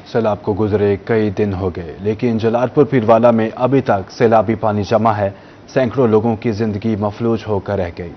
سیلاب کو گزرے کئی دن ہو گئے لیکن جلال پور پیروالا میں ابھی تک سیلابی پانی جمع ہے۔ سینکڑوں لوگوں کی زندگی مفلوج ہو کر رہ گئی۔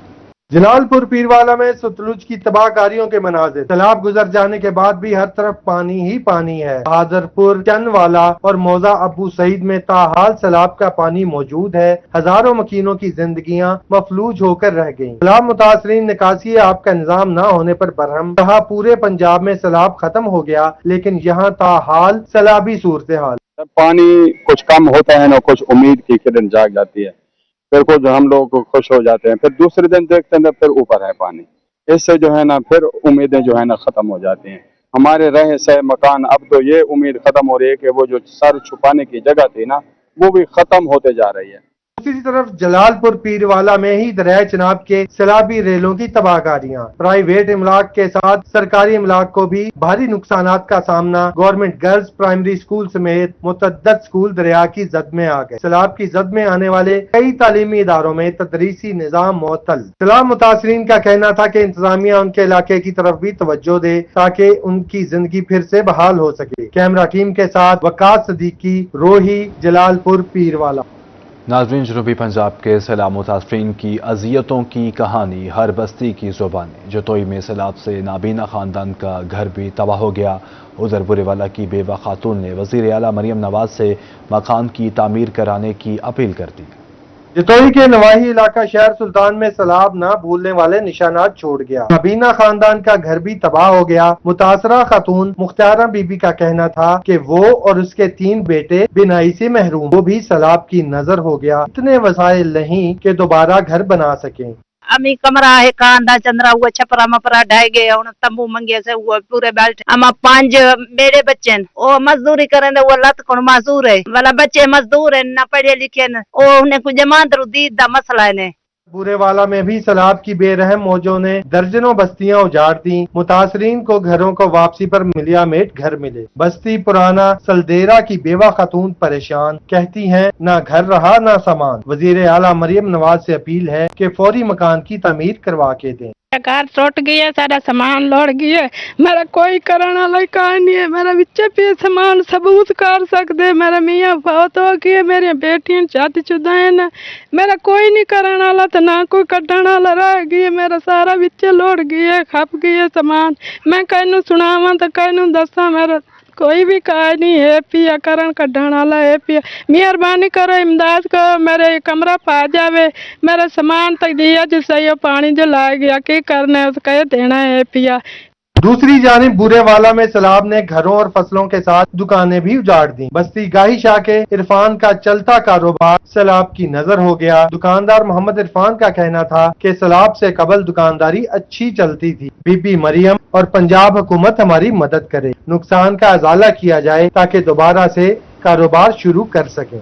جلال پور پیروالا میں ستلج کی تباہ کاریوں کے مناظر۔ سیلاب گزر جانے کے بعد بھی ہر طرف پانی ہی پانی ہے۔ بہادر پور، چندوالا اور موزہ ابو سعید میں تاحال سیلاب کا پانی موجود ہے۔ ہزاروں مکینوں کی زندگیاں مفلوج ہو کر رہ گئیں۔ سیلاب متاثرین نکاسی آب کا نظام نہ ہونے پر برہم رہا۔ پورے پنجاب میں سیلاب ختم ہو گیا لیکن یہاں تاحال سیلابی صورتحال۔ پانی کچھ کم ہوتا ہے نا، کچھ امید کی کرن جاگ جاتی ہے، پھر کچھ ہم لوگ خوش ہو جاتے ہیں، پھر دوسرے دن دیکھتے ہیں پھر اوپر ہے پانی۔ اس سے جو ہے نا پھر امیدیں جو ہے نا ختم ہو جاتی ہیں۔ ہمارے رہے سے مکان، اب تو یہ امید ختم ہو رہی ہے کہ وہ جو سر چھپانے کی جگہ تھی نا وہ بھی ختم ہوتے جا رہی ہے۔ دوسری طرف جلال پور پیروالا میں ہی دریائے چناب کے سیلابی ریلوں کی تباہ کاریاں۔ پرائیویٹ املاک کے ساتھ سرکاری املاک کو بھی بھاری نقصانات کا سامنا۔ گورنمنٹ گرلز پرائمری سکول سمیت متعدد سکول دریا کی زد میں آ گئے۔ سیلاب کی زد میں آنے والے کئی تعلیمی اداروں میں تدریسی نظام معطل۔ سیلاب متاثرین کا کہنا تھا کہ انتظامیہ ان کے علاقے کی طرف بھی توجہ دے تاکہ ان کی زندگی پھر سے بحال ہو سکے۔ کیمرہ ٹیم کے ساتھ وقاص صدیقی، روہی، جلال پور پیروالا۔ ناظرین، جنوبی پنجاب کے سیلاب متاثرین کی اذیتوں کی کہانی ہر بستی کی زبانی۔ جتوئی میں سیلاب سے نابینا خاندان کا گھر بھی تباہ ہو گیا۔ ادھر بوریوالہ کی بیوہ خاتون نے وزیر اعلیٰ مریم نواز سے مکان کی تعمیر کرانے کی اپیل کر دی۔ جتوئی کے نواحی علاقہ شہر سلطان میں سیلاب نہ بھولنے والے نشانات چھوڑ گیا۔ نابینا خاندان کا گھر بھی تباہ ہو گیا۔ متاثرہ خاتون مختارہ بی بی کا کہنا تھا کہ وہ اور اس کے 3 بیٹے بینائی سے محروم، وہ بھی سیلاب کی نظر ہو گیا۔ اتنے وسائل نہیں کہ دوبارہ گھر بنا سکیں۔ امی کمرہ ہے کاندا چندرا ہوا چھپرا مپرا ڈھائی گئے ہوں تمبو منگے سے ہوا پورے بیلٹ اما 5 میرے بچے او مزدوری کریں وہ لت کون مزدور ہے والا بچے مزدور ہیں نہ پڑھے لکھے او انہیں کچھ جماعت رو دید دا مسئلہ ہے۔ بوریوالہ میں بھی سیلاب کی بے رحم موجوں نے درجنوں بستیاں اجاڑ دیں۔ متاثرین کو گھروں کو واپسی پر ملیا میٹ گھر ملے۔ بستی پرانا سلدیرا کی بیوہ خاتون پریشان، کہتی ہیں نہ گھر رہا نہ سامان۔ وزیر اعلیٰ مریم نواز سے اپیل ہے کہ فوری مکان کی تعمیر کروا کے دیں۔ گھر ٹوٹ گیا، سارا سامان لوڑ گیا، میرا کوئی کرنا والا کہیں نہیں ہے۔ میرا بچے پہ سامان ثبوت کر سکتے، میرا میاں فوت ہو گیا، میری بیٹیاں شادی شدہ ہیں، میرا کوئی نہیں کرنا والا تو نہ کوئی کٹن والا رہ گیا۔ میرا سارا بچے لوڑ گیا، کھپ گیا سامان۔ میں کہنوں سناواں تو کہنوں دساں، میرا کوئی بھی کہا نہیں ہے پیا کرن کڈن والا ہے پیا۔ مہربانی کرو، امداد کرو، میرے کمرہ پا جاوے، میرا سامان تک دیا جس سے یہ پانی جو لائے گیا کی کرنا ہے اس کا یہ دینا ہے پیا۔ دوسری جانب بوریوالہ میں سیلاب نے گھروں اور فصلوں کے ساتھ دکانیں بھی اجاڑ دیں۔ بستی گاہی شاہ کے عرفان کا چلتا کاروبار سیلاب کی نظر ہو گیا۔ دکاندار محمد عرفان کا کہنا تھا کہ سیلاب سے قبل دکانداری اچھی چلتی تھی۔ بی بی مریم اور پنجاب حکومت ہماری مدد کرے، نقصان کا ازالہ کیا جائے تاکہ دوبارہ سے کاروبار شروع کر سکیں۔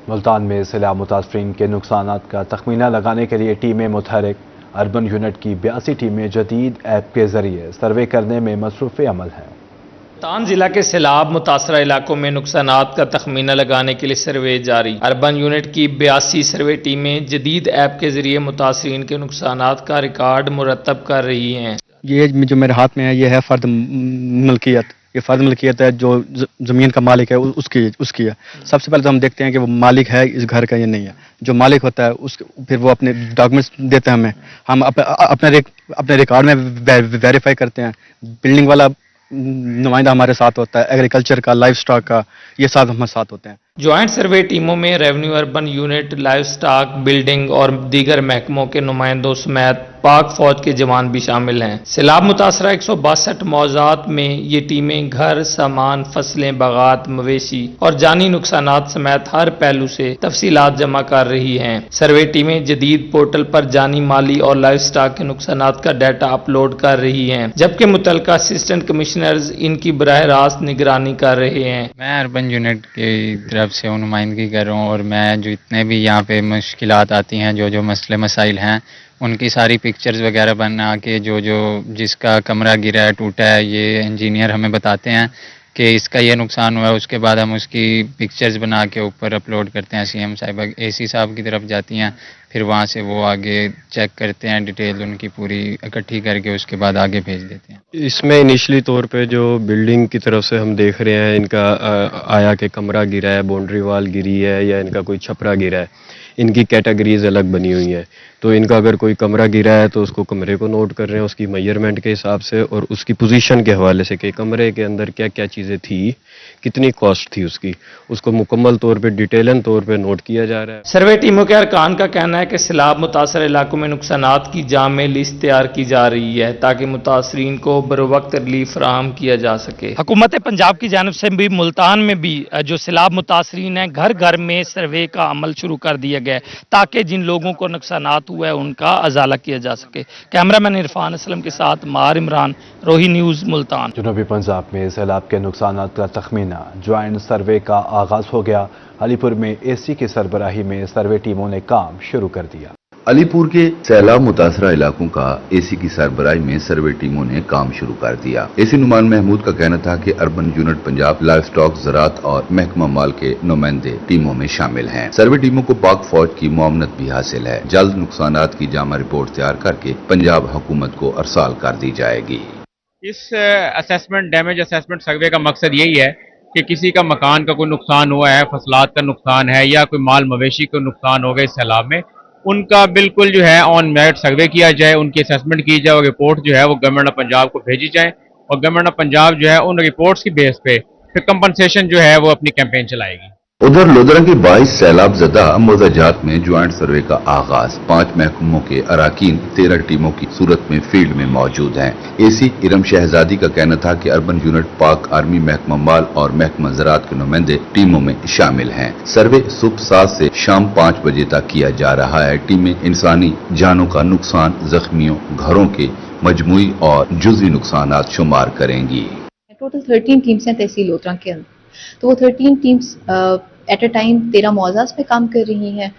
ملتان میں سیلاب متاثرین کے نقصانات کا تخمینہ لگانے کے لیے ٹیمیں متحرک۔ اربن یونٹ کی 82 ٹیمیں جدید ایپ کے ذریعے سروے کرنے میں مصروف عمل ہیں۔ ملتان ضلع کے سیلاب متاثرہ علاقوں میں نقصانات کا تخمینہ لگانے کے لیے سروے جاری۔ اربن یونٹ کی 82 سروے ٹیمیں جدید ایپ کے ذریعے متاثرین کے نقصانات کا ریکارڈ مرتب کر رہی ہیں۔ یہ جو میرے ہاتھ میں ہے یہ ہے فرد ملکیت۔ یہ فرد ملکیت ہے، جو زمین کا مالک ہے اس کی ہے۔ سب سے پہلے تو ہم دیکھتے ہیں کہ وہ مالک ہے اس گھر کا یا نہیں ہے۔ جو مالک ہوتا ہے پھر وہ اپنے ڈاکومنٹس دیتے ہیں ہمیں، ہم اپنے ریکارڈ میں ویریفائی کرتے ہیں۔ بلڈنگ والا نمائندہ ہمارے ساتھ ہوتا ہے، ایگریکلچر کا، لائف سٹاک کا، یہ ساتھ ہمارے ساتھ ہوتے ہیں۔ جوائنٹ سروے ٹیموں میں revenue, urban unit, life stock, building اور دیگر محکموں کے نمائندوں سمیت پاک فوج کے جوان بھی شامل ہیں۔ سیلاب متاثرہ 162 موضوعات میں یہ ٹیمیں گھر، سامان، فصلیں، باغات، مویشی اور جانی نقصانات سمیت ہر پہلو سے تفصیلات جمع کر رہی ہیں۔ سروے ٹیمیں جدید پورٹل پر جانی، مالی اور لائف سٹاک کے نقصانات کا ڈیٹا اپلوڈ کر رہی ہیں، جبکہ متعلقہ اسسٹنٹ کمشنرز ان کی براہ راست نگرانی کر رہے ہیں۔ میں اربن یونٹ کی طرف سے نمائندگی کر رہا ہوں، اور میں جو اتنے بھی یہاں پہ مشکلات آتی ہیں، جو مسئلے مسائل ہیں، ان کی ساری پکچرز وغیرہ بنا کے جس کا کمرہ گرا ہے، ٹوٹا ہے، یہ انجینئر ہمیں بتاتے ہیں کہ اس کا یہ نقصان ہوا ہے، اس کے بعد ہم اس کی پکچرز بنا کے اوپر اپلوڈ کرتے ہیں. سی ایم صاحبہ اے سی صاحب کی طرف جاتی ہیں، پھر وہاں سے وہ آگے چیک کرتے ہیں، ڈیٹیل ان کی پوری اکٹھی کر کے اس کے بعد آگے بھیج دیتے ہیں. اس میں انیشلی طور پہ جو بلڈنگ کی طرف سے ہم دیکھ رہے ہیں، ان کا آیا کہ کمرہ گرا ہے، باؤنڈری وال گری ہے یا ان کا کوئی چھپرا گرا ہے. ان کی کیٹیگریز الگ بنی ہوئی ہیں. تو ان کا اگر کوئی کمرہ گرا ہے تو اس کو کمرے کو نوٹ کر رہے ہیں اس کی میئرمنٹ کے حساب سے اور اس کی پوزیشن کے حوالے سے کہ کمرے کے اندر کیا کیا چیزیں تھی، کتنی کاسٹ تھی اس کو مکمل طور پہ ڈیٹیلن طور پہ نوٹ کیا جا رہا ہے. سروے ٹیموں کے ارکان کا کہنا ہے کہ سیلاب متاثرہ علاقوں میں نقصانات کی جامع لسٹ تیار کی جا رہی ہے تاکہ متاثرین کو بروقت ریلیف فراہم کیا جا سکے. حکومت پنجاب کی جانب سے بھی ملتان میں بھی جو سیلاب متاثرین ہیں گھر گھر میں سروے کا عمل شروع کر دیا گیا ہے تاکہ جن لوگوں کو نقصانات ہوا ہے ان کا ازالہ کیا جا سکے. کیمرہ مین عرفان اسلم کے ساتھ مار عمران، روہی نیوز، ملتان. جنوبی پنجاب میں سیلاب کے نقصانات کا تخمینہ جوائنٹ سروے کا آغاز ہو گیا. علی پور میں اے سی کی سربراہی میں سروے ٹیموں نے کام شروع کر دیا. علی پور کے سیلاب متاثرہ علاقوں کا اے سی کی سربراہی میں سروے ٹیموں نے کام شروع کر دیا. اے سی نعمان محمود کا کہنا تھا کہ urban unit Punjab, life stock, زراعت اور محکمہ مال کے نمائندے ٹیموں میں شامل ہیں. سروے ٹیموں کو پاک فوج کی معاونت بھی حاصل ہے. جلد نقصانات کی جامع رپورٹ تیار کر کے پنجاب حکومت کو ارسال کر دی جائے گی. اس ڈیمیج اسیسمنٹ سروے کا مقصد یہی ہے کہ کسی کا مکان کا کوئی نقصان ہوا ہے، فصلات کا نقصان ہے یا کوئی مال مویشی کا نقصان ہو گیا اس سیلاب میں، ان کا بالکل جو ہے آن میرٹ سروے کیا جائے، ان کی اسیسمنٹ کی جائے اور رپورٹ جو ہے وہ گورنمنٹ آف پنجاب کو بھیجی جائے اور گورنمنٹ آف پنجاب جو ہے ان رپورٹس کی بیس پہ پھر کمپنسیشن جو ہے وہ اپنی کیمپین چلائے گی. ادھر لودرا کے 22 سیلاب زدہ موضوعات میں جوائنٹ سروے کا آغاز. 5 محکموں کے اراکین 13 ٹیموں کی صورت میں فیلڈ میں موجود ہیں. اے سی ارم شہزادی کا کہنا تھا کہ اربن یونٹ، پاک آرمی، محکمہ مال اور محکمہ زراعت کے نمائندے ٹیموں میں شامل ہیں. سروے صبح 7 سے شام 5 بجے تک کیا جا رہا ہے. ٹیمیں انسانی جانوں کا نقصان، زخمیوں، گھروں کے مجموعی اور جزوی نقصانات شمار کریں گی. ٹوٹل 13 ٹیمز ہیں تحصیل لودرا کے اندر، تو وہ 13 ٹیمز ایٹ اے ٹائم 13 موضوعات پہ کام کر رہی ہیں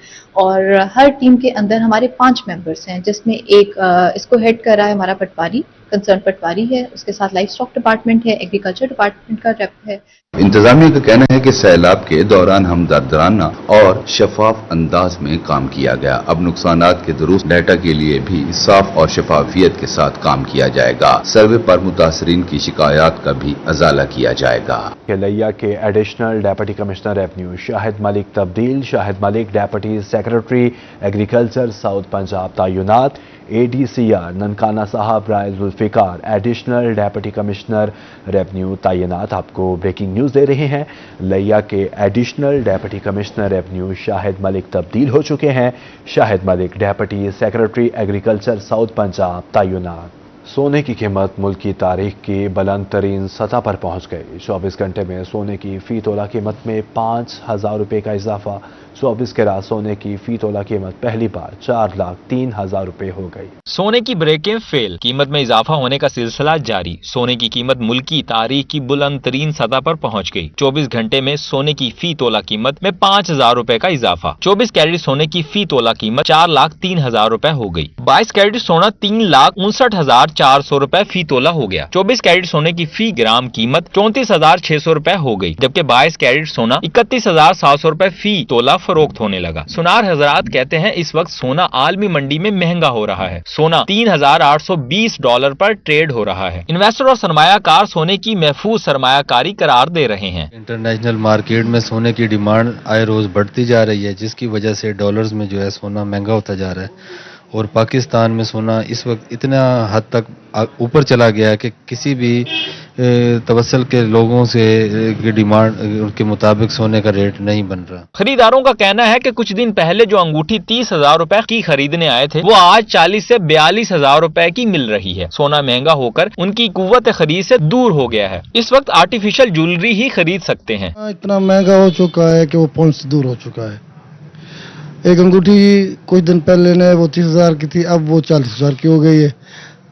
اور ہر ٹیم کے اندر ہمارے 5 ممبرس ہیں، جس میں ایک اس کو ہیڈ کر رہا ہے ہمارا پٹواری، کنسرن پٹواری ہے، اس کے ساتھ لائف سٹاک ڈپارٹمنٹ ہے، ایگریکلچر ڈپارٹمنٹ کا ریپ ہے. انتظامیہ کا کہنا ہے کہ سیلاب کے دوران ہمدردانہ اور شفاف انداز میں کام کیا گیا. اب نقصانات کے درست ڈیٹا کے لیے بھی صاف اور شفافیت کے ساتھ کام کیا جائے گا. سروے پر متاثرین کی شکایات کا بھی ازالہ کیا جائے گا. لیا کے additional deputy commissioner revenue Shahid Malik تبدیل. Shahid Malik deputy secretary agriculture south Punjab تعینات. A D C R Nankana Sahib Rai Zulfiqar additional deputy commissioner revenue تعینات. آپ کو بریکنگ نیوز دے رہے ہیں. لیا کے additional deputy commissioner revenue Shahid Malik تبدیل ہو چکے ہیں. Shahid Malik deputy secretary agriculture south Punjab تعینات. سونے کی قیمت ملک کی تاریخ کی بلند ترین سطح پر پہنچ گئی. 24 گھنٹے میں سونے کی فی تولہ قیمت میں 5,000 روپے کا اضافہ. 24 کیرات سونے کی فی تولہ قیمت پہلی بار 4,03,000 روپے ہو گئی. سونے کی بریکیں فیل، قیمت میں اضافہ ہونے کا سلسلہ جاری. سونے کی قیمت ملکی تاریخ کی بلند ترین سطح پر پہنچ گئی. 24 گھنٹے میں سونے کی فی تولہ قیمت میں 5,000 روپے کا اضافہ. 24 کیرٹ سونے کی فی تولہ قیمت 4,03,000 روپے ہو گئی. 22 کیرٹ سونا 3,59,400 روپے فی تولہ ہو گیا. 24 کیرٹ سونے کی فی گرام قیمت 34,600 روپے ہو گئی، جبکہ 22 کیرٹ سونا 31,700 روپے فی تولہ فروخت ہونے لگا. سنار حضرات کہتے ہیں اس وقت سونا عالمی منڈی میں مہنگا ہو رہا ہے. سونا $3,820 پر ٹریڈ ہو رہا ہے. انویسٹر اور سرمایہ کار سونے کی محفوظ سرمایہ کاری قرار دے رہے ہیں. انٹرنیشنل مارکیٹ میں سونے کی ڈیمانڈ آئے روز بڑھتی جا رہی ہے، جس کی وجہ سے ڈالرز میں جو ہے سونا مہنگا ہوتا جا رہا ہے اور پاکستان میں سونا اس وقت اتنا حد تک اوپر چلا گیا ہے کہ کسی بھی توسل کے لوگوں سے ڈیمانڈ ان کے مطابق سونے کا ریٹ نہیں بن رہا. خریداروں کا کہنا ہے کہ کچھ دن پہلے جو انگوٹھی 30,000 روپے کی خریدنے آئے تھے وہ آج 40 سے 42,000 روپے کی مل رہی ہے. سونا مہنگا ہو کر ان کی قوت خرید سے دور ہو گیا ہے. اس وقت آرٹیفیشل جویلری ہی خرید سکتے ہیں. اتنا مہنگا ہو چکا ہے کہ وہ پوائنٹ سے دور ہو چکا ہے. ایک انگوٹھی کچھ دن پہلے نے وہ 30,000 کی تھی، اب وہ 40,000 کی ہو گئی ہے.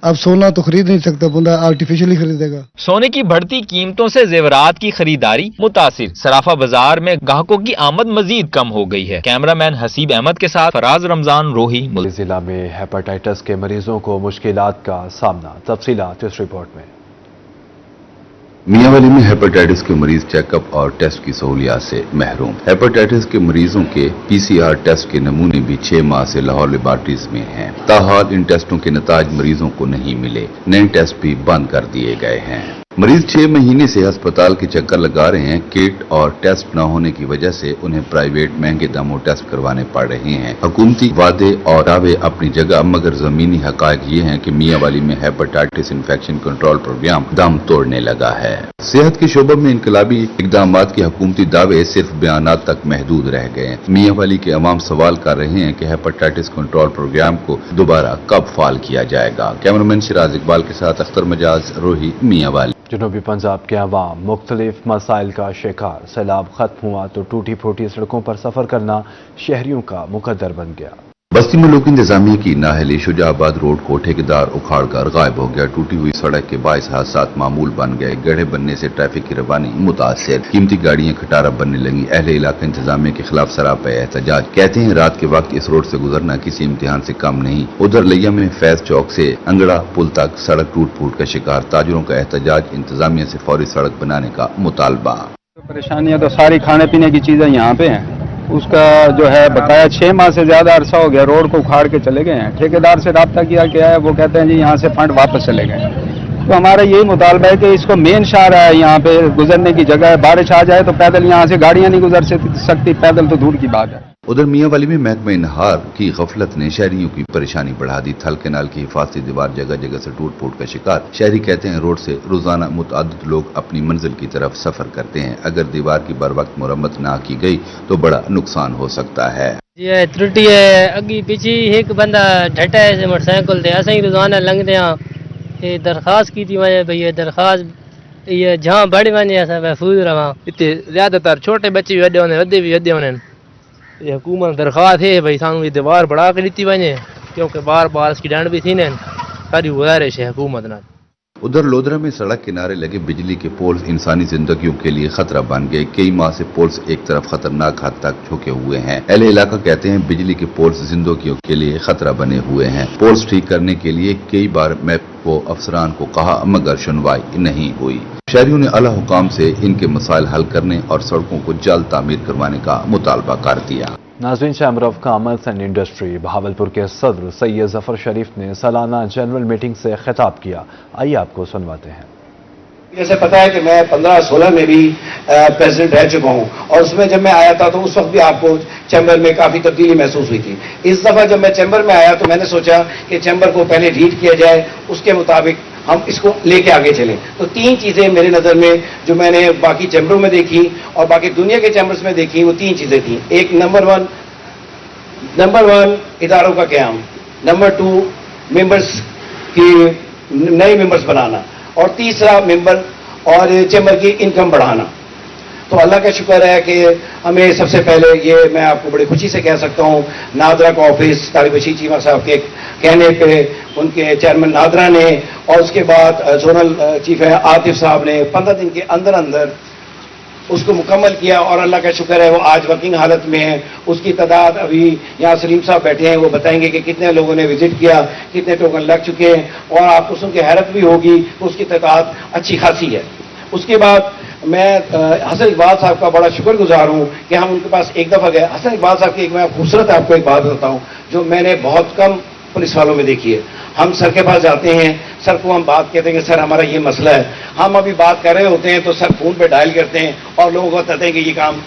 اب سونا تو خرید نہیں سکتا، بندہ آرٹیفیشل ہی خریدے گا. سونے کی بڑھتی قیمتوں سے زیورات کی خریداری متاثر. صرافہ بازار میں گاہکوں کی آمد مزید کم ہو گئی ہے. کیمرہ مین حسیب احمد کے ساتھ فراز رمضان، روہی. ضلع میں ہیپاٹائٹس کے مریضوں کو مشکلات کا سامنا. تفصیلات اس رپورٹ میں. मियांवाली में हेपेटाइटिस के मरीज चेकअप और टेस्ट की सहूलियात से महरूम। हेपेटाइटिस के मरीजों के पीसीआर टेस्ट के नमूने भी 6 माह से लाहौर लेबॉर्ट्रीज में हैं। ताहाल इन टेस्टों के नताज मरीजों को नहीं मिले, नए टेस्ट भी बंद कर दिए गए हैं। मरीज 6 महीने से अस्पताल के चक्कर लगा रहे हैं। किट और टेस्ट न होने की वजह से उन्हें प्राइवेट महंगे दामों टेस्ट करवाने पड़ रहे हैं। हुकूमती वादे और दावे अपनी जगह, मगर जमीनी हकायक ये हैं कि मियांवाली में हेपेटाइटिस इन्फेक्शन कंट्रोल प्रोग्राम दम तोड़ने लगा है। सेहत के शोबे में इनकलाबी इकदामात के हुकूमती दावे सिर्फ बयानात तक महदूद रह गए हैं। मियांवाली के अवाम सवाल कर रहे हैं कि हेपेटाइटिस कंट्रोल प्रोग्राम को दोबारा कब फाल किया जाएगा। कैमरामैन सिराज इकबाल के साथ अख्तर मजाज, रोही, मियांवाली। जनूबी पंजाब के अवाम मुख्तलिफ मसाइल का शिकार। सैलाब खत्म हुआ तो टूटी फूटी सड़कों पर सफर करना शहरियों का मुकद्दर बन गया। बस्ती मुल्क इंतजामिया की नाहली शुजाबाद रोड को ठेकेदार उखाड़ कर गायब हो गया। टूटी हुई सड़क के बायस हादसात मामूल बन गए। गड्ढे बनने से ट्रैफिक की रवानी मुतासिर, कीमती गाड़ियां खटारा बनने लगी। अहले इलाका इंतजामिया के खिलाफ सरापा एहतजाज। कहते हैं रात के वक्त इस रोड से गुजरना किसी इम्तिहान से कम नहीं। उधर लिया में फैज चौक से अंगड़ा पुल तक सड़क टूट फूट का शिकार। ताजरों का एहतजाज, इंतजामिया से फौरी सड़क बनाने का मुतालबा। परेशानियां तो सारी खाने पीने की चीजें यहाँ पे हैं। उसका जो है बकाया 6 माह से ज्यादा अरसा हो गया, रोड को उखाड़ के चले गए हैं। ठेकेदार से राब्ता किया गया है, वो कहते हैं जी यहाँ से फंड वापस चले गए। तो हमारा यही मुतालबा है कि इसको मेन शाहरा है, यहाँ पे गुजरने की जगह है। बारिश आ जाए तो पैदल यहाँ से गाड़ियां नहीं गुजर सकती, पैदल तो दूर की बात है। उधर मियांवाली में महकमा नहार की गफलत ने शहरियों की परेशानी बढ़ा दी। थल केनाल की हिफाजती दीवार जगह जगह से टूट फूट का शिकार। शहरी कहते हैं रोड से रोजाना मुतअद्दिद लोग अपनी मंजिल की तरफ सफर करते हैं। अगर दीवार की बर वक्त मुरम्मत ना की गई तो बड़ा नुकसान हो सकता है। ये त्रुटि है, अगी पीछे एक बंदा ढटा है मोटरसाइकिल से, असें रोजाना लंघते हैं। ये दरखास्त की थी वजह भैया, दरखास्त ये जहाँ बड़े बने ऐसा महफूज रहा। इतने ज्यादातर छोटे बच्चे भी वड्डे होने, वड्डे भी वड्डे होने। ये हुकूमत दरखास्त है भाई सानू ये दीवार बढ़ा के दी बने, क्योंकि बार बार इसकी डंड भी थी ने। सारी गुजारिश है हुकूमत ना। उधर लोधरा में सड़क किनारे लगे बिजली के पोल्स इंसानी जिंदगियों के लिए खतरा बन गए। कई माह से पोल्स एक तरफ खतरनाक हद तक झुके हुए हैं। अहले इलाका कहते हैं बिजली के पोल्स जिंदगियों के लिए खतरा बने हुए हैं। पोल्स ठीक करने के लिए कई बार मैप को अफसरान को कहा, मगर सुनवाई नहीं हुई। शहरियों ने आला हुकाम से इनके मसाइल हल करने और सड़कों को जल्द तामीर करवाने का मुतालबा कर दिया। नाज़रीन, chamber of commerce and industry Bahawalpur के सदर सैयद जफर शरीफ ने सालाना जनरल मीटिंग से खिताब किया। आइए आपको सुनवाते हैं। जैसे पता है कि मैं 15-16 में भी प्रेसिडेंट रह चुका हूं, और उसमें जब मैं आया था तो उस वक्त भी आपको चैम्बर में काफी तब्दीली महसूस हुई थी। इस दफा जब मैं चैम्बर में आया तो मैंने सोचा कि चैम्बर को पहले रीड किया जाए, उसके मुताबिक हम इसको लेके आगे चलें। तो 3 चीजें मेरी नजर में जो मैंने बाकी चैम्बरों में देखी और बाकी दुनिया के चैम्बर्स में देखी, वो 3 चीजें थी। एक नंबर वन इदारों का क़याम, नंबर 2 मेंबर्स की नए मेंबर्स बनाना, और तीसरा मेंबर और चैम्बर की इनकम बढ़ाना। तो अल्लाह का शुक्र है कि हमें सबसे पहले ये मैं आपको बड़ी खुशी से कह सकता हूँ, नादरा का ऑफिस तारिक बशीर चीमा साहब के कहने पे उनके चेयरमैन नादरा ने, और उसके बाद जोनल चीफ है आतिफ साहब ने 15 दिन के अंदर अंदर उसको मुकम्मल किया, और अल्लाह का शुक्र है वो आज वर्किंग हालत में है। उसकी तादाद अभी यहाँ सलीम साहब बैठे हैं, वो बताएंगे कि कितने लोगों ने विजिट किया, कितने टोकन लग चुके हैं, और आपको सुन के हैरत भी होगी तो उसकी तादाद अच्छी खासी है। उसके बाद मैं हसन इकबाल साहब का बड़ा शुक्रगुजार हूँ कि हम उनके पास एक दफ़ा गए। हसन इकबाल साहब की एक मैं खूबसूरत आपको एक बात बताऊँ जो मैंने बहुत कम पुलिस वालों में देखी है। हम सर के पास जाते हैं, सर को हम बात कहते हैं कि सर हमारा ये मसला है, हम अभी बात कर रहे होते हैं तो सर फोन पे डायल करते हैं और लोगों को बताते हैं कि ये काम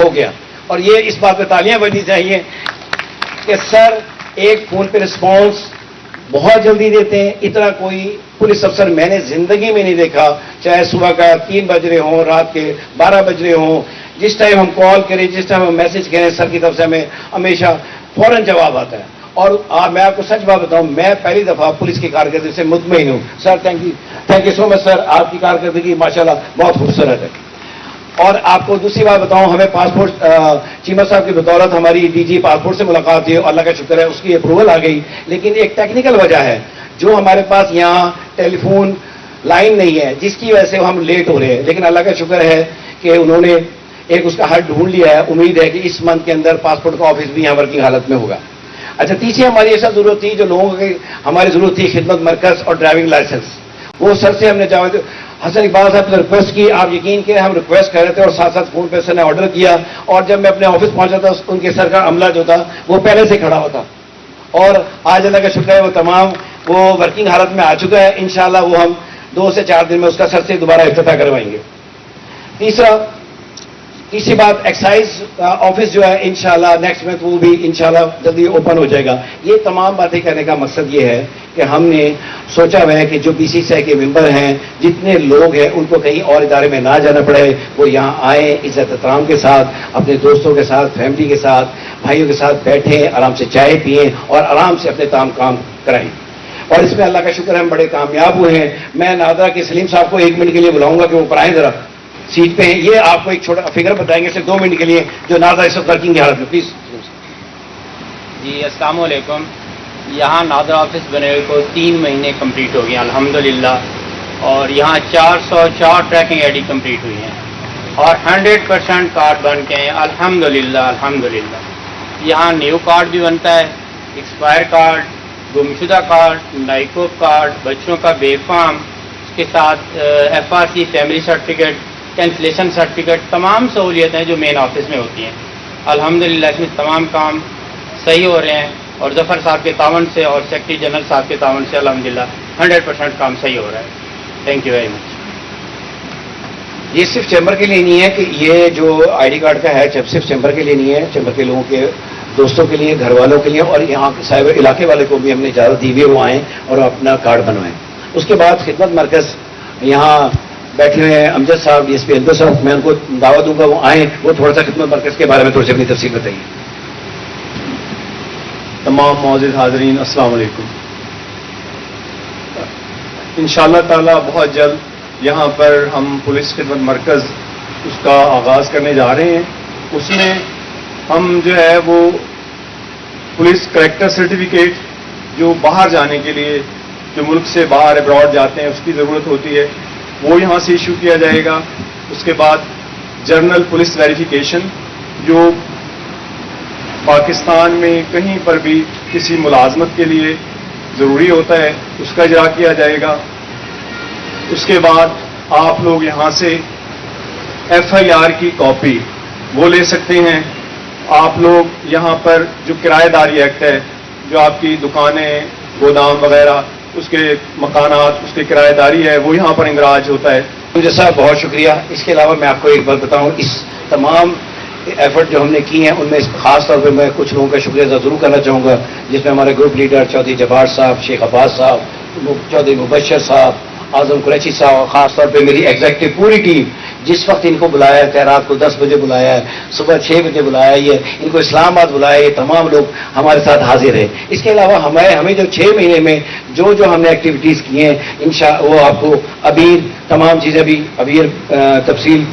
हो गया। और ये इस बात पे तालियां बजनी चाहिए कि सर एक फोन पे रिस्पॉन्स बहुत जल्दी देते हैं। इतना कोई पुलिस अफसर मैंने जिंदगी में नहीं देखा, चाहे सुबह का 3 बज रहे हों, रात के 12 बज रहे हों, जिस टाइम हम कॉल करें, जिस टाइम हम मैसेज करें, सर की तरफ से हमें हमेशा फौरन जवाब आता है। और मैं आपको सच बात बताऊं, मैं पहली दफा पुलिस की कारकर्दगी से मुतमईन हूं। Sir thank you so much sir, आपकी कारकर्दगी माशाल्लाह बहुत खूबसूरत है। और आपको दूसरी बात बताऊं, हमें पासपोर्ट चीमा साहब की बदौलत हमारी डीजी पासपोर्ट से मुलाकात हुई, अल्लाह का शुक्र है उसकी अप्रूवल आ गई। लेकिन एक टेक्निकल वजह है, जो हमारे पास यहाँ टेलीफोन लाइन नहीं है, जिसकी वजह से हम लेट हो रहे हैं। लेकिन अल्लाह का शुक्र है कि उन्होंने एक उसका हल ढूंढ लिया है। उम्मीद है कि इस मंथ के अंदर पासपोर्ट का ऑफिस भी यहाँ वर्किंग हालत में होगा। अच्छा, तीसरी हमारी ऐसा जरूरत थी, जो लोगों की हमारी जरूरत थी, खिदमत मरकज और ड्राइविंग लाइसेंस। वो सर से हमने हसन इकबाल साहब ने रिक्वेस्ट की, आप यकीन किए हम रिक्वेस्ट कर रहे थे और साथ साथ फोन पे सर ने ऑर्डर किया, और जब मैं अपने ऑफिस पहुंचा था उनके सर का अमला जो था वो पहले से खड़ा होता, और आज अल्लाह का शुक्र है वो तमाम वो वर्किंग हालत में आ चुका है। इंशाल्लाह वो हम 2 से 4 दिन में उसका सर से दोबारा इफ्तिताह करवाएंगे। तीसरी बात, एक्साइज ऑफिस जो है इंशाल्लाह नेक्स्ट मंथ वो भी इंशाल्लाह जल्दी ओपन हो जाएगा। ये तमाम बातें कहने का मकसद ये है कि हमने सोचा हुआ है कि जो बीसीसीआई के मेंबर हैं, जितने लोग हैं, उनको कहीं और इदारे में ना जाना पड़े, वो यहाँ आए इज्जत एहतराम के साथ, अपने दोस्तों के साथ, फैमिली के साथ, भाइयों के साथ बैठें, आराम से चाय पिएं और आराम से अपने काम कराएं। और इसमें अल्लाह का शुक्र है हम बड़े कामयाब हुए हैं। मैं नादरा के सलीम साहब को 1 मिनट के लिए बुलाऊंगा कि वो ऊपर आए जरा सीट पे हैं। ये आपको एक छोटा फिगर बताएंगे सिर्फ 2 मिनट के लिए, जो नादरा इस वक्त वर्किंग की हालत में। प्लीज जी, अस्सलाम वालेकुम। यहाँ नादरा ऑफिस बने हुए को 3 महीने कंप्लीट हो गए अल्हम्दुलिल्लाह, और यहाँ 404 ट्रैकिंग आईडी कंप्लीट हुई हैं और 100% कार्ड बन के हैं अल्हम्दुलिल्लाह अल्हम्दुलिल्लाह। यहाँ न्यू कार्ड भी बनता है, एक्सपायर कार्ड, गुमशुदा कार्ड, नाइकोप कार्ड, बच्चों का बेफाम, उसके साथ FRC family certificate, cancellation certificate, तमाम सहूलियतें जो मेन ऑफिस में होती हैं अल्हम्दुलिल्लाह इसमें तमाम काम सही हो रहे हैं। और जफ़र साहब के तावन से और सेक्रेटरी जनरल साहब के तावन से अल्हम्दुलिल्लाह 100% काम सही हो रहा है। Thank you very much. ये सिर्फ चैम्बर के लिए नहीं है कि ये जो आईडी कार्ड का है सिर्फ चैम्बर के लिए नहीं है, चैम्बर के लोगों के दोस्तों के लिए, घर वालों के लिए, और यहाँ के साइबर इलाके वाले को भी हमने इजाज़त दी हुई, वो आएँ और अपना कार्ड बनवाएं। उसके बाद खिदमत मरकज़ यहाँ बैठे हुए हैं अमजद साहब, DSP अंदर साहब, मैं उनको दावा दूंगा वो आएँ, वो थोड़ा सा खिदमत मरकज़ के बारे में थोड़ी सी अपनी तफसील बताइए। तमाम मौजूद हाज़रीन अस्सलाम वालेकुम। इंशाअल्लाह ताला बहुत जल्द यहाँ पर हम पुलिस खिदमत मरकज़ उसका आगाज़ करने जा रहे हैं। उसमें हम जो है वो पुलिस करैक्टर सर्टिफिकेट जो बाहर जाने के लिए, जो मुल्क से बाहर अब्रॉड जाते हैं उसकी ज़रूरत होती है, वो यहाँ से इशू किया जाएगा। उसके बाद जर्नल पुलिस वेरिफिकेशन जो पाकिस्तान में कहीं पर भी किसी मुलाजमत के लिए ज़रूरी होता है उसका इजरा किया जाएगा। उसके बाद आप लोग यहाँ से FIR की कॉपी वो ले सकते हैं। आप लोग यहाँ पर जो किराएदारी एक्ट है, जो आपकी दुकानें, गोदाम वगैरह, उसके मकानात, उसकी किराएदारी है, वो यहाँ पर इंदराज होता है। मुझे साहब बहुत शुक्रिया। इसके अलावा मैं आपको एक बात बताऊँ, इस तमाम एफर्ट जो हमने की हैं उनमें खास तौर पे मैं कुछ लोगों का शुक्रिया ज़रूर करना चाहूँगा, जिसमें हमारे ग्रुप लीडर चौधरी जब्बार साहब, शेख अब्बास साहब, चौधरी मुबशर साहब, आजम कुरैशी साहब, और खास तौर पे मेरी एग्जीक्यूटिव पूरी टीम, जिस वक्त इनको बुलाया है, रात को 10 बजे बुलाया है, सुबह 6 बजे बुलाया है, इनको इस्लामाबाद बुलाया है, ये तमाम लोग हमारे साथ हाजिर हैं। इसके अलावा हमें जो 6 महीने में जो हमने एक्टिविटीज़ की हैं वो आपको अबीर तमाम चीज़ें अबीर तफसील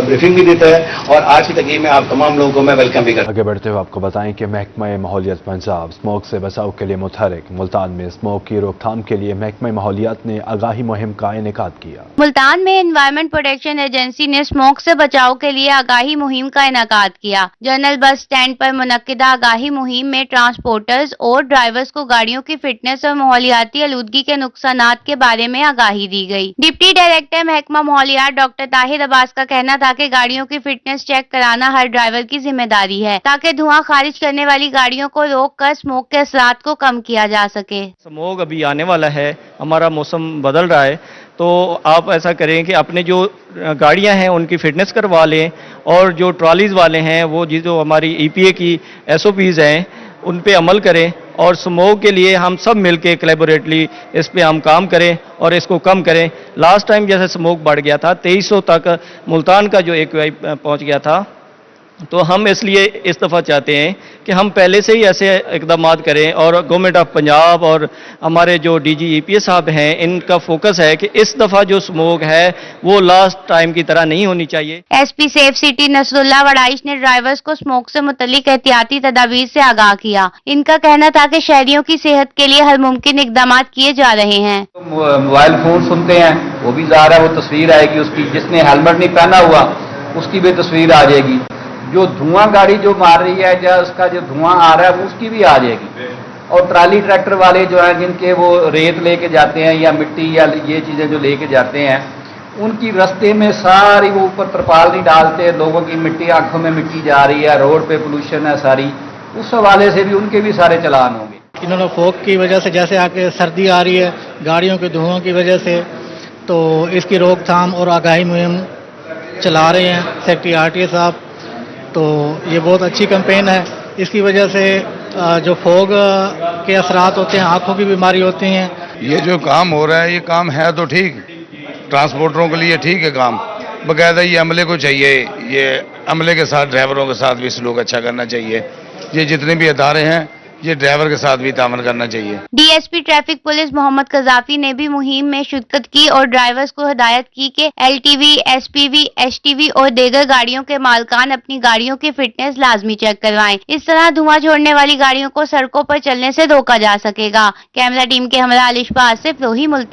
ब्रीफिंग भी देता है, और आज की तकरीब में आप तमाम लोगों को मैं वेलकम भी करता हूं। आगे बढ़ते हुए आपको बताएं कि महकमा माहौलियात पंजाब स्मोक से बचाव के लिए मुतहरिक। मुल्तान में स्मोक की रोकथाम के लिए महकमा माहौलियात ने आगाही मुहिम का इनेकाद किया। मुल्तान में एनवायरमेंट प्रोटेक्शन एजेंसी ने स्मोक से बचाव के लिए आगाही मुहिम का इनेकाद किया। जनरल बस स्टैंड पर मुनक्किदा आगाही मुहिम में ट्रांसपोर्टर्स और ड्राइवर्स को गाड़ियों की फिटनेस और माहौलियाती आलूदगी के नुकसानात के बारे में आगाही दी गई। डिप्टी डायरेक्टर महकमा माहौलियात डॉक्टर ताहिर अब्बास का कहना था कि गाड़ियों की फिटनेस चेक कराना हर ड्राइवर की जिम्मेदारी है, ताकि धुआं खारिज करने वाली गाड़ियों को रोककर स्मोक के असरात को कम किया जा सके। स्मोक अभी आने वाला है, हमारा मौसम बदल रहा है, तो आप ऐसा करें कि अपने जो गाड़ियां हैं उनकी फिटनेस करवा लें, और जो ट्रॉलीज वाले हैं वो जो हमारी EPA की SOPs हैं उन पे अमल करें, और स्मोक के लिए हम सब मिलके कोलैबोरेटली इस पे हम काम करें और इसको कम करें। लास्ट टाइम जैसे स्मोक बढ़ गया था, 2300 तक मुल्तान का जो AQI पहुंच गया था, तो हम इसलिए इस दफ़ा चाहते हैं कि हम पहले से ही ऐसे इकदाम करें, और गवर्नमेंट ऑफ पंजाब और हमारे जो DG EPA साहब हैं इनका फोकस है कि इस दफ़ा जो स्मोक है वो लास्ट टाइम की तरह नहीं होनी चाहिए। SP सेफ सिटी नसरुल्लाह वड़ाइश ने ड्राइवर्स को स्मोक से मुतल्लिक एहतियाती तदाबीर से आगाह किया। इनका कहना था कि शहरियों की सेहत के लिए हर मुमकिन इकदाम किए जा रहे हैं। मोबाइल फोन सुनते हैं, वो भी ज़ाहिर है वो तस्वीर आएगी उसकी, जिसने हेलमेट नहीं पहना हुआ उसकी भी तस्वीर आ जाएगी, जो धुआं गाड़ी जो मार रही है या उसका जो धुआं आ रहा है उसकी भी आ जाएगी, और ट्राली ट्रैक्टर वाले जो हैं जिनके वो रेत लेके जाते हैं या मिट्टी या ये चीज़ें जो लेके जाते हैं उनकी रास्ते में सारी वो ऊपर तरपाल नहीं डालते, लोगों की मिट्टी आंखों में मिट्टी जा रही है, रोड पे पोल्यूशन है सारी, उस हवाले से भी उनके भी सारे चालान होंगे। इन्होंने फॉग की वजह से जैसे आके सर्दी आ रही है गाड़ियों के धुओं की वजह से, तो इसकी रोकथाम और आगाही मुहिम चला रहे हैं सेक्रेटरी आरटीए साहब। तो ये बहुत अच्छी कैंपेन है। इसकी वजह से जो फॉग के असरात होते हैं, आंखों की बीमारी होती हैं। ये जो काम हो रहा है, ये काम है तो ठीक, ट्रांसपोर्टरों के लिए ठीक है काम, बाकायदा ये अमले को चाहिए, ये अमले के साथ ड्राइवरों के साथ भी सलूक अच्छा करना चाहिए। ये जितने भी अदारे हैं, ये ड्राइवर के साथ भी तामन करना चाहिए। DSP traffic police Mohammad Qazafi ने भी मुहिम में शिरकत की और ड्राइवर्स को हिदायत की कि एलटीवी, एसपीवी, एचटीवी और दीगर गाड़ियों के मालकान अपनी गाड़ियों की फिटनेस लाजमी चेक करवाएं। इस तरह धुआं छोड़ने वाली गाड़ियों को सड़कों पर चलने से रोका जा सकेगा। कैमरा टीम के हमरा अलिशबा आसिफ, लोही, मुल्तान।